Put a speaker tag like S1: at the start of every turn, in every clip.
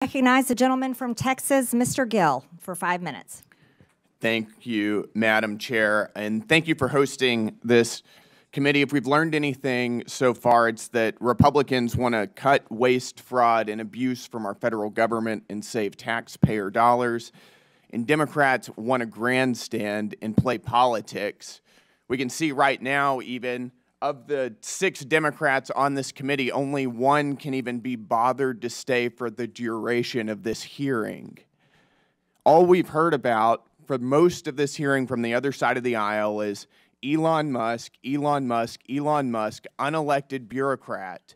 S1: Recognize the gentleman from Texas, Mr. Gill, for 5 minutes.
S2: Thank you, Madam Chair, and thank you for hosting this committee. If we've learned anything so far, it's that Republicans want to cut waste, fraud, and abuse from our federal government and save taxpayer dollars, and Democrats want to grandstand and play politics. We can see right now, even of the 6 Democrats on this committee, only 1 can even be bothered to stay for the duration of this hearing. All we've heard about for most of this hearing from the other side of the aisle is Elon Musk, Elon Musk, Elon Musk, unelected bureaucrat.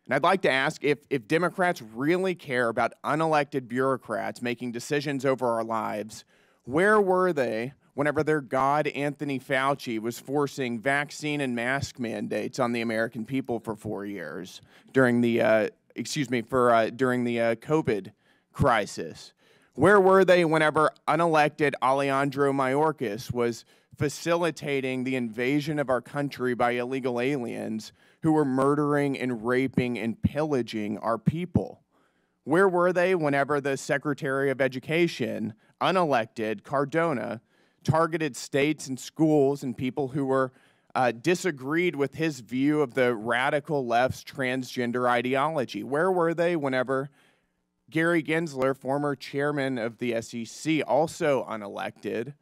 S2: And I'd like to ask if Democrats really care about unelected bureaucrats making decisions over our lives, where were they whenever their god, Anthony Fauci, was forcing vaccine and mask mandates on the American people for 4 years during the, during the COVID crisis? Where were they whenever unelected Alejandro Mayorkas was facilitating the invasion of our country by illegal aliens who were murdering and raping and pillaging our people? Where were they whenever the Secretary of Education, unelected Cardona, targeted states and schools and people who were disagreed with his view of the radical left's transgender ideology? Where were they whenever Gary Gensler, former chairman of the SEC, also unelected,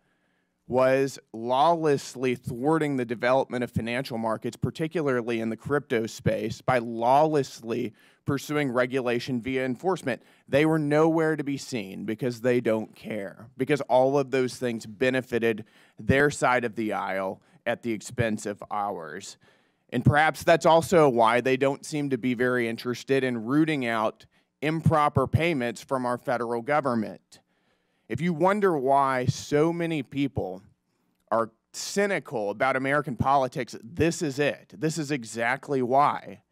S2: was lawlessly thwarting the development of financial markets, particularly in the crypto space, by lawlessly pursuing regulation via enforcement? They were nowhere to be seen because they don't care, because all of those things benefited their side of the aisle at the expense of ours. And perhaps that's also why they don't seem to be very interested in rooting out improper payments from our federal government. If you wonder why so many people are cynical about American politics, this is it. This is exactly why.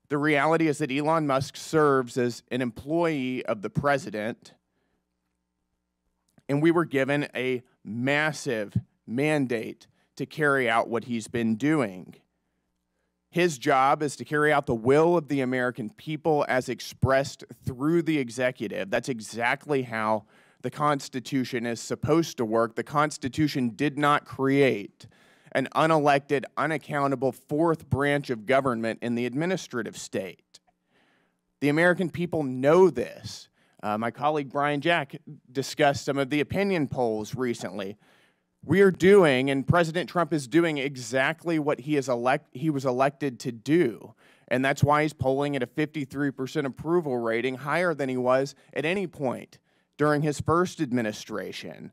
S2: The reality is that Elon Musk serves as an employee of the president, and we were given a massive mandate to carry out what he's been doing. His job is to carry out the will of the American people as expressed through the executive. That's exactly how the Constitution is supposed to work. The Constitution did not create an unelected, unaccountable 4th branch of government in the administrative state. The American people know this. My colleague Brian Jack discussed some of the opinion polls recently. We are doing, and President Trump is doing, exactly what he was elected to do. And that's why he's polling at a 53% approval rating, higher than he was at any point during his first administration.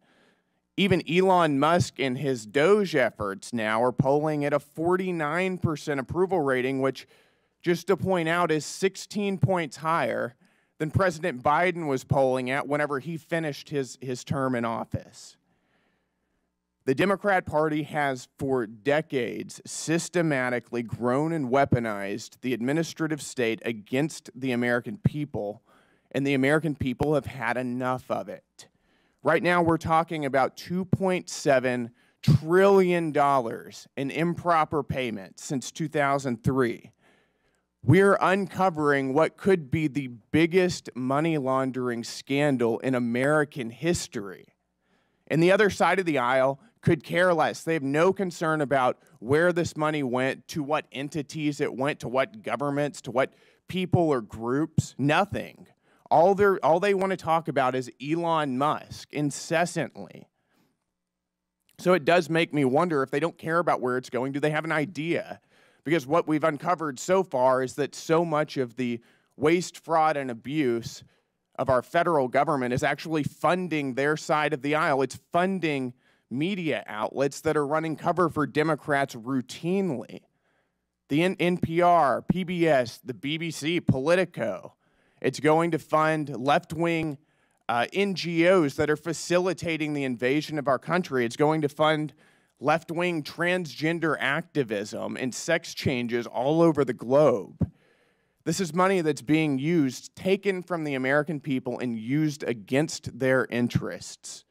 S2: Even Elon Musk and his DOGE efforts now are polling at a 49% approval rating, which, just to point out, is 16 points higher than President Biden was polling at whenever he finished his term in office. The Democrat Party has for decades systematically grown and weaponized the administrative state against the American people, and the American people have had enough of it. Right now, we're talking about $2.7 trillion in improper payments since 2003. We're uncovering what could be the biggest money laundering scandal in American history. And the other side of the aisle could care less. They have no concern about where this money went, to what entities it went, to what governments, to what people or groups. Nothing. All they want to talk about is Elon Musk incessantly. So it does make me wonder, if they don't care about where it's going, do they have an idea? Because what we've uncovered so far is that so much of the waste, fraud, and abuse of our federal government is actually funding their side of the aisle. It's funding media outlets that are running cover for Democrats routinely. The NPR, PBS, the BBC, Politico. It's going to fund left-wing NGOs that are facilitating the invasion of our country. It's going to fund left-wing transgender activism and sex changes all over the globe. This is money that's being used, taken from the American people, and used against their interests.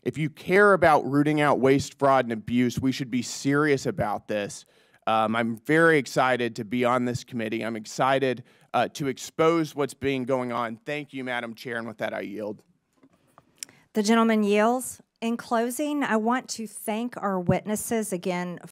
S2: If you care about rooting out waste, fraud, and abuse, we should be serious about this. I'm very excited to be on this committee. I'm excited to expose what's been going on. Thank you, Madam Chair, and with that, I yield.
S1: The gentleman yields. In closing, I want to thank our witnesses again